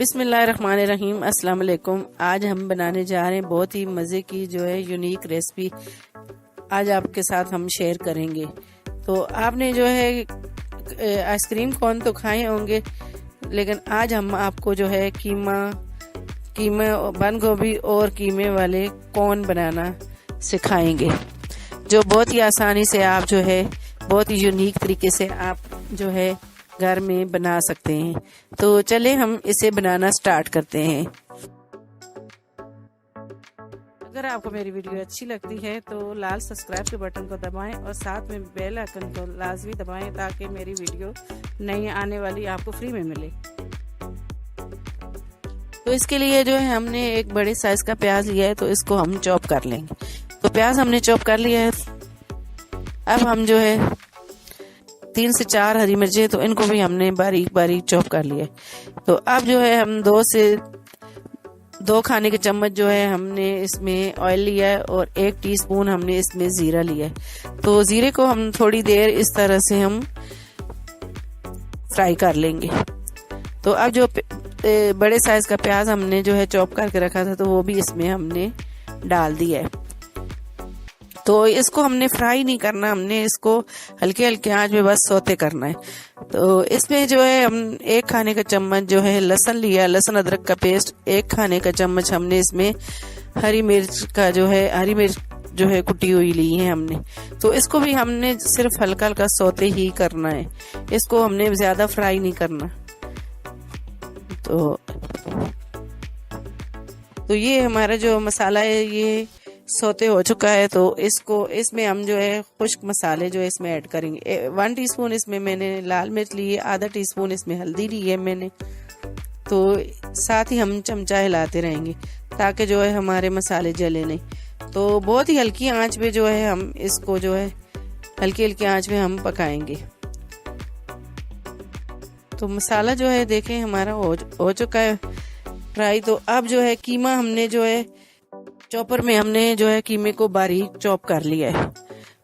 बिस्मिल्लाहिर्रहमानिर्रहीम। अस्सलाम वालेकुम। आज हम बनाने जा रहे हैं बहुत ही मज़े की जो है यूनिक रेसिपी। आज आपके साथ हम शेयर करेंगे। तो आपने जो है आइसक्रीम कौन तो खाए होंगे, लेकिन आज हम आपको जो है कीमा बंद गोभी और कीमे वाले कौन बनाना सिखाएंगे, जो बहुत ही आसानी से आप जो है बहुत ही यूनिक तरीके से आप जो है घर में बना सकते हैं। तो चले हम इसे बनाना स्टार्ट करते हैं। अगर आपको मेरी वीडियो अच्छी लगती है तो लाल सब्सक्राइब के बटन को दबाएं और साथ में बेल आइकन को लाजमी दबाएं ताकि मेरी वीडियो नई आने वाली आपको फ्री में मिले। तो इसके लिए जो है हमने एक बड़े साइज का प्याज लिया है, तो इसको हम चॉप कर लेंगे। तो प्याज हमने चॉप कर लिया है। अब हम जो है 3 से 4 हरी मिर्चें, तो इनको भी हमने बारीक बारीक चॉप कर लिया है। तो अब जो है हम 2 से 2 खाने के चम्मच जो है हमने इसमें ऑयल लिया है और 1 टीस्पून हमने इसमें जीरा लिया है। तो जीरे को हम थोड़ी देर इस तरह से हम फ्राई कर लेंगे। तो अब जो बड़े साइज का प्याज हमने जो है चॉप करके रखा था, तो वो भी इसमें हमने डाल दिया है। तो इसको हमने फ्राई नहीं करना, हमने इसको हल्के हल्के आंच में बस सौते करना है। तो इसमें जो है हम 1 खाने का चम्मच जो है लहसुन लिया, लहसुन अदरक का पेस्ट 1 खाने का चम्मच हमने इसमें हरी मिर्च जो है कुटी हुई ली है हमने। तो इसको भी हमने सिर्फ हल्का हल्का सौते ही करना है, इसको हमने ज्यादा फ्राई नहीं करना। तो ये हमारा जो मसाला है ये सौते हो चुका है। तो इसमें हम जो है खुश्क मसाले जो है इसमें ऐड करेंगे। 1 टीस्पून इसमें मैंने लाल मिर्च ली है, आधा टीस्पून इसमें हल्दी ली है मैंने। तो साथ ही हम चमचा हिलाते रहेंगे ताकि जो है हमारे मसाले जले नहीं। तो बहुत ही हल्की आंच पे जो है हम इसको जो है हल्की हल्की आंच में हम पकाएंगे। तो मसाला जो है देखें हमारा हो चुका है फ्राई। तो अब जो है कीमा हमने जो है चॉपर में हमने जो है कीमे को बारीक चॉप कर लिया है।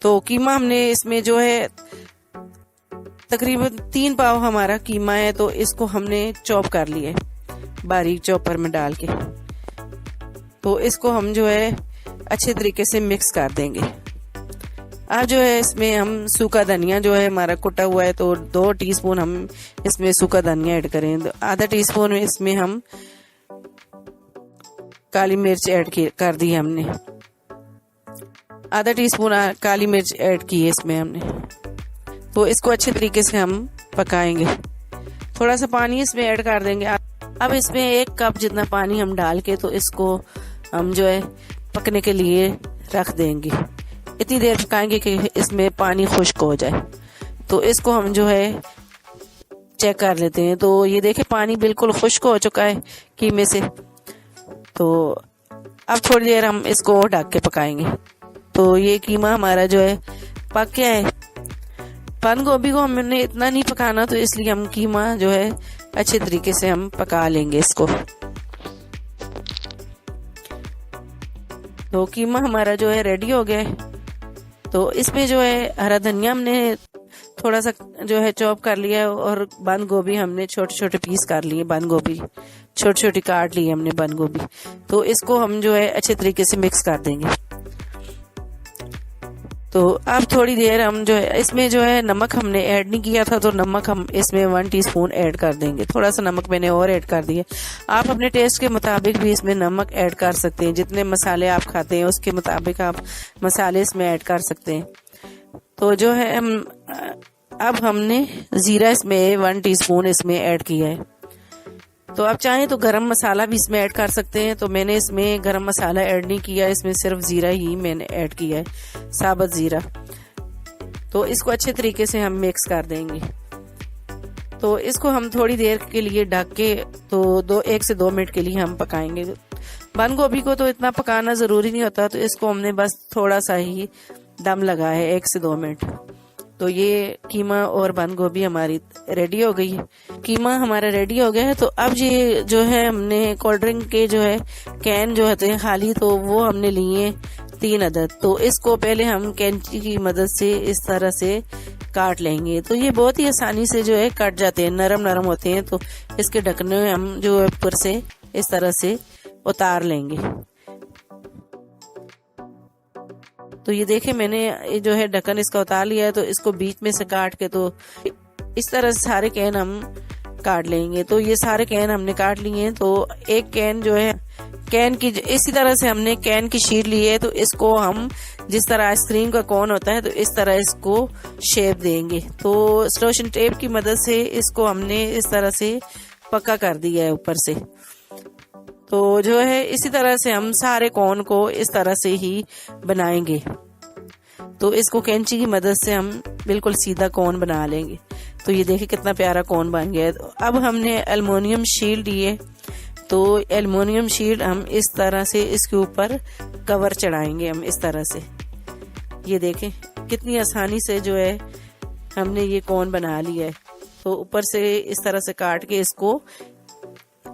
तो कीमा हमने इसमें जो है तकरीबन 3 पाव हमारा कीमा है, तो इसको हमने चॉप कर लिया है बारीक चॉपर में डाल के। तो इसको हम जो है अच्छे तरीके से मिक्स कर देंगे। अब जो है इसमें हम सूखा धनिया जो है हमारा कुटा हुआ है, तो 2 टीस्पून हम इसमें सूखा धनिया ऐड करें। तो आधा टीस्पून इसमें हम काली मिर्च ऐड कर दी हमने, आधा टीस्पून काली मिर्च ऐड की है इसमें हमने। तो इसको अच्छे तरीके से हम पकाएंगे। थोड़ा सा पानी इसमें ऐड कर देंगे। अब इसमें 1 कप जितना पानी हम डाल के तो इसको हम जो है पकने के लिए रख देंगे। इतनी देर पकाएंगे कि इसमें पानी खुश्क हो जाए। तो इसको हम जो है चेक कर लेते हैं। तो ये देखें पानी बिल्कुल खुश्क हो चुका है कीमे से। तो अब थोड़ी देर हम इसको ढक के पकाएंगे। तो ये कीमा हमारा जो है पक गया है। बंद गोभी को हमने इतना नहीं पकाना, तो इसलिए हम कीमा जो है अच्छे तरीके से हम पका लेंगे इसको। तो कीमा हमारा जो है रेडी हो गया है। तो इसमें जो है हरा धनिया हमने थोड़ा सा जो है चॉप कर लिया है और बंद गोभी हमने छोटे छोटे पीस कर लिए, बंद गोभी छोटी छोटी काट ली हमने बंद गोभी। तो इसको हम जो है अच्छे तरीके से मिक्स कर देंगे। तो अब थोड़ी देर हम जो है इसमें जो है नमक हमने ऐड नहीं किया था, तो नमक हम इसमें 1 टीस्पून ऐड कर देंगे। थोड़ा सा नमक मैंने और ऐड कर दिया। आप अपने टेस्ट के मुताबिक भी इसमें नमक ऐड कर सकते हैं, जितने मसाले आप खाते हैं उसके मुताबिक आप मसाले इसमें ऐड कर सकते हैं। तो जो है अब हमने जीरा इसमें 1 टीस्पून इसमें ऐड किया है। तो आप चाहें तो गरम मसाला भी इसमें ऐड कर सकते हैं। तो मैंने इसमें गरम मसाला ऐड नहीं किया, इसमें सिर्फ जीरा ही मैंने ऐड किया है, साबुत जीरा। तो इसको अच्छे तरीके से हम मिक्स कर देंगे। तो इसको हम थोड़ी देर के लिए ढक के तो 1 से 2 मिनट के लिए हम पकाएंगे। बंद गोभी को तो इतना पकाना जरूरी नहीं होता, तो इसको हमने बस थोड़ा सा ही दम लगा है 1 से 2 मिनट। तो ये कीमा और बंद गोभी हमारी रेडी हो गई है। कीमा हमारा रेडी हो गया है। तो अब ये जो है हमने कोल्ड ड्रिंक के जो है कैन जो होते हैं खाली, तो वो हमने लिए 3 अदद। तो इसको पहले हम कैंची की मदद से इस तरह से काट लेंगे। तो ये बहुत ही आसानी से जो है कट जाते हैं, नरम नरम होते हैं। तो इसके ढक्कन हम जो है ऊपर से इस तरह से उतार लेंगे। तो ये देखे मैंने जो है ढक्कन इसका उतार लिया है। तो इसको बीच में से काट के तो इस तरह से सारे कैन हम काट लेंगे। तो ये सारे कैन हमने काट लिए हैं। तो एक कैन जो है कैन की इसी तरह से हमने कैन की शीट ली है। तो इसको हम जिस तरह आइसक्रीम का कोन होता है तो इस तरह इसको शेप देंगे। तो स्लोशन टेप की मदद से इसको हमने इस तरह से पक्का कर दिया है ऊपर से। तो जो है इसी तरह से हम सारे कोन को इस तरह से ही बनाएंगे। तो इसको कैंची की मदद से हम बिल्कुल सीधा कोन बना लेंगे। तो ये देखिए कितना प्यारा कोन बन गया है। तो अब हमने एल्युमिनियम शील्ड लिए। तो एल्युमिनियम शील्ड हम इस तरह से इसके ऊपर कवर चढ़ाएंगे हम इस तरह से। ये देखें कितनी आसानी से जो है हमने ये कोन बना लिया है। तो ऊपर से इस तरह से काट के इसको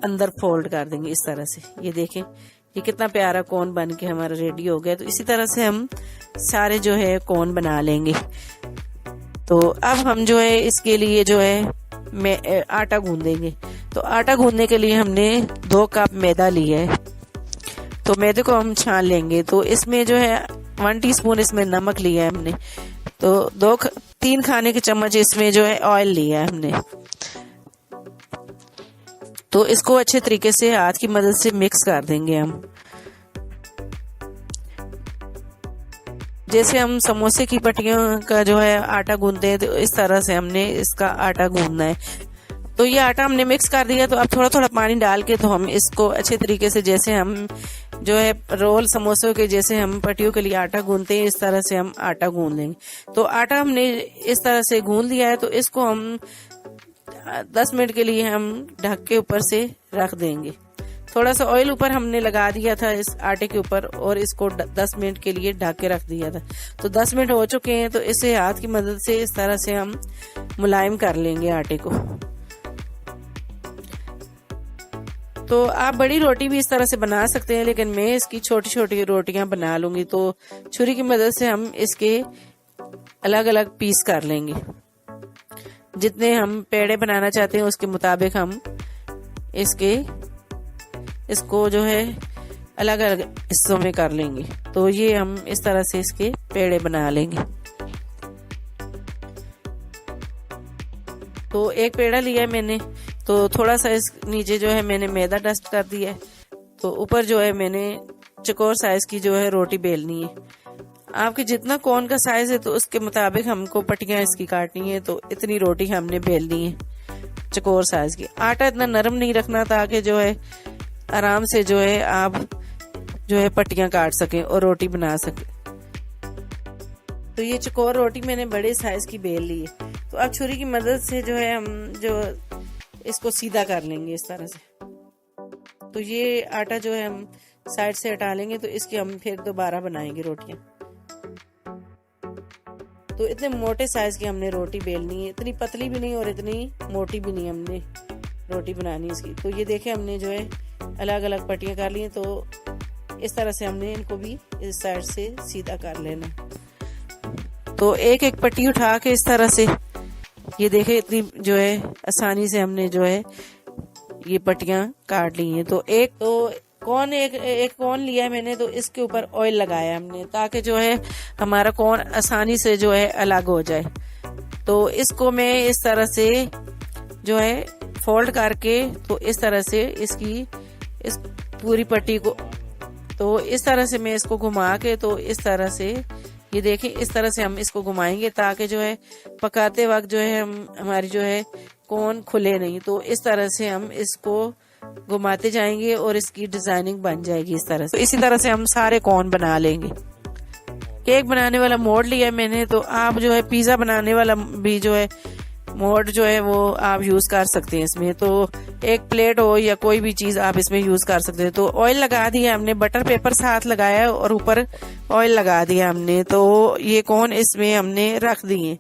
अंदर फोल्ड कर देंगे इस तरह से। ये देखें ये कितना प्यारा कोन बन के हमारा रेडी हो गया। तो इसी तरह से हम सारे जो है कोन बना लेंगे। तो अब हम जो है इसके लिए जो है आटा गूंदेंगे। तो आटा गूंदने के लिए हमने 2 कप मैदा लिया है। तो मैदे को हम छान लेंगे। तो इसमें जो है 1 टीस्पून इसमें नमक लिया है हमने। तो 3 खाने के चम्मच इसमें जो है ऑयल लिया है हमने। तो इसको अच्छे तरीके से हाथ की मदद से मिक्स कर देंगे हम। जैसे हम समोसे की पट्टियों का जो है आटा गूंदते हैं तो इस तरह से हमने इसका आटा गूंदना है। तो ये आटा हमने मिक्स कर दिया। तो अब थोड़ा थोड़ा पानी डाल के तो हम इसको अच्छे तरीके से जैसे हम जो है रोल समोसों के जैसे हम पट्टियों के लिए आटा गूंदते हैं इस तरह से हम आटा गूंद लेंगे। तो आटा हमने इस तरह से गूंद लिया है। तो इसको हम 10 मिनट के लिए हम ढक के ऊपर से रख देंगे। थोड़ा सा ऑयल ऊपर हमने लगा दिया था इस आटे के ऊपर और इसको 10 मिनट के लिए ढक के रख दिया था। तो 10 मिनट हो चुके हैं। तो इसे हाथ की मदद से इस तरह से हम मुलायम कर लेंगे आटे को। तो आप बड़ी रोटी भी इस तरह से बना सकते हैं, लेकिन मैं इसकी छोटी छोटी रोटियां बना लूंगी। तो छुरी की मदद से हम इसके अलग अलग पीस कर लेंगे। जितने हम पेड़े बनाना चाहते हैं उसके मुताबिक हम इसको जो है अलग अलग हिस्सों में कर लेंगे। तो ये हम इस तरह से इसके पेड़े बना लेंगे। तो एक पेड़ा लिया है मैंने। तो थोड़ा सा इस नीचे जो है मैंने मैदा डस्ट कर दिया है। तो ऊपर जो है मैंने चकोर साइज की जो है रोटी बेलनी है। आपके जितना कोन का साइज है तो उसके मुताबिक हमको पट्टियां इसकी काटनी है। तो इतनी रोटी हमने बेलनी है चकोर साइज की। आटा इतना नरम नहीं रखना ताकि जो है आराम से जो है आप जो है पट्टियां काट सकें और रोटी बना सकें। तो ये चकोर रोटी मैंने बड़े साइज की बेल ली है। तो अब छुरी की मदद से जो है हम जो इसको सीधा कर लेंगे इस तरह से। तो ये आटा जो है हम साइड से हटा लेंगे। तो इसकी हम फिर दोबारा बनाएंगे रोटियां। तो इतने मोटे साइज की हमने रोटी बेलनी है। इतनी पतली भी नहीं और इतनी मोटी भी नहीं हमने रोटी बनानी है इसकी। तो ये देखे हमने जो है अलग अलग पट्टियां कर ली। तो इस तरह से हमने इनको भी इस साइड से सीधा कर लेना। तो एक एक पट्टी उठा के इस तरह से ये देखे इतनी जो है आसानी से हमने जो है ये पट्टियां काट ली हैं। तो एक कौन लिया है मैंने। तो इसके ऊपर ऑयल लगाया हमने ताकि जो है हमारा कौन आसानी से जो है अलग हो जाए। तो इसको मैं इस तरह से जो है फोल्ड करके तो इस तरह से इस पूरी पट्टी को तो इस तरह से मैं इसको घुमा के तो इस तरह से ये देखें इस तरह से हम इसको घुमाएंगे ताकि जो है पकाते वक्त जो है हमारी जो है कोन खुले नहीं। तो इस तरह से हम इसको घुमाते जाएंगे और इसकी डिजाइनिंग बन जाएगी इस तरह से। तो इसी तरह से हम सारे कोन बना लेंगे। केक बनाने वाला मोल्ड लिया मैंने। तो आप जो है पिज्जा बनाने वाला भी जो है मोल्ड जो है वो आप यूज कर सकते हैं इसमें। तो एक प्लेट हो या कोई भी चीज आप इसमें यूज कर सकते हैं। तो ऑयल लगा दिया हमने, बटर पेपर साथ लगाया और ऊपर ऑयल लगा दिया हमने। तो ये कोन इसमें हमने रख दिए।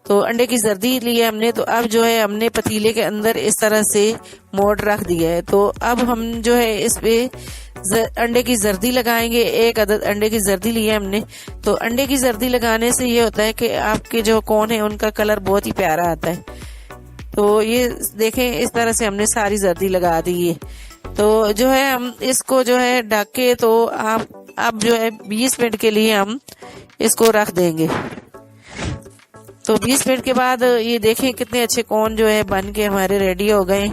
तो अंडे की जर्दी ली है हमने। तो अब जो है हमने पतीले के अंदर इस तरह से मोल्ड रख दिया है। तो अब हम जो है इस पे अंडे की जर्दी लगाएंगे। 1 अदद अंडे की जर्दी ली है हमने। तो अंडे की जर्दी लगाने से ये होता है कि आपके जो कोन है उनका कलर बहुत ही प्यारा आता है। तो ये देखें, इस तरह से हमने सारी जर्दी लगा दी है। तो जो है हम इसको जो है ढक के, तो आप जो है 20 मिनट के लिए हम इसको रख देंगे। तो 20 मिनट के बाद ये देखें कितने अच्छे कोन जो है बन के हमारे रेडी हो गए।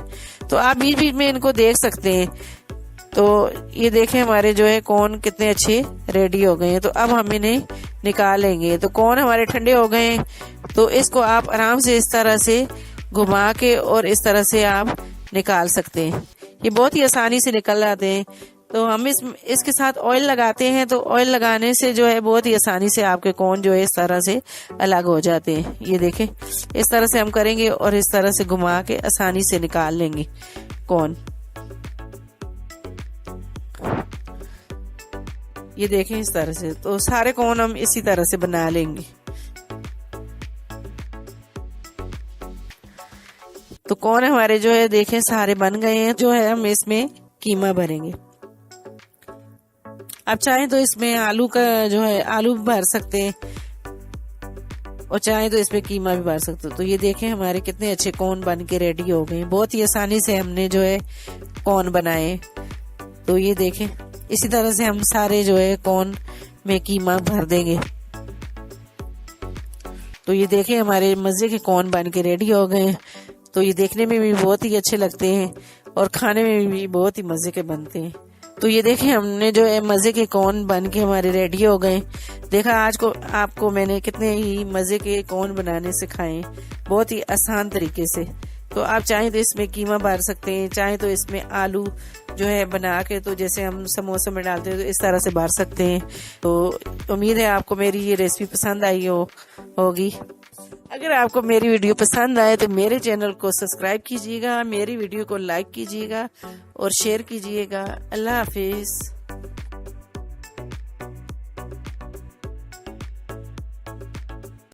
तो आप बीच बीच में इनको देख सकते हैं। तो ये देखें हमारे जो है कोन कितने अच्छे रेडी हो गए हैं। तो अब हम इन्हें निकाल लेंगे। तो कोन हमारे ठंडे हो गए हैं। तो इसको आप आराम से इस तरह से घुमा के और इस तरह से आप निकाल सकते हैं। ये बहुत ही आसानी से निकल जाते हैं। तो हम इसके साथ ऑयल लगाते हैं। तो ऑयल लगाने से जो है बहुत ही आसानी से आपके कोन जो है इस तरह से अलग हो जाते हैं। ये देखें, इस तरह से हम करेंगे और इस तरह से घुमा के आसानी से निकाल लेंगे कोन। ये देखें इस तरह से। तो सारे कोन हम इसी तरह से बना लेंगे। तो कोन हमारे जो है देखें सारे बन गए हैं। जो है हम इसमें कीमा भरेंगे। आप चाहें तो इसमें आलू का जो है आलू भर सकते हैं और चाहें तो इसमें कीमा भी भर सकते हो। तो ये देखें हमारे कितने अच्छे कोन बन के रेडी हो गए। बहुत ही आसानी से हमने जो है कोन बनाए। तो ये देखें, इसी तरह से हम सारे जो है कोन में कीमा भर देंगे। तो ये देखें हमारे मजे के कोन बन के रेडी हो गए। तो ये देखने में भी बहुत ही अच्छे लगते हैं और खाने में भी बहुत ही मजे के बनते हैं। तो ये देखें हमने जो है मजे के कोन बन के हमारे रेडी हो गए। देखा, आज को आपको मैंने कितने ही मजे के कोन बनाने सिखाए, बहुत ही आसान तरीके से। तो आप चाहें तो इसमें कीमा भर सकते हैं, चाहे तो इसमें आलू जो है बना के, तो जैसे हम समोसे में डालते हैं तो इस तरह से भर सकते हैं। तो उम्मीद है आपको मेरी ये रेसिपी पसंद आई होगी। अगर आपको मेरी वीडियो पसंद आए तो मेरे चैनल को सब्सक्राइब कीजिएगा, मेरी वीडियो को लाइक कीजिएगा और शेयर कीजिएगा। अल्लाह हाफिज।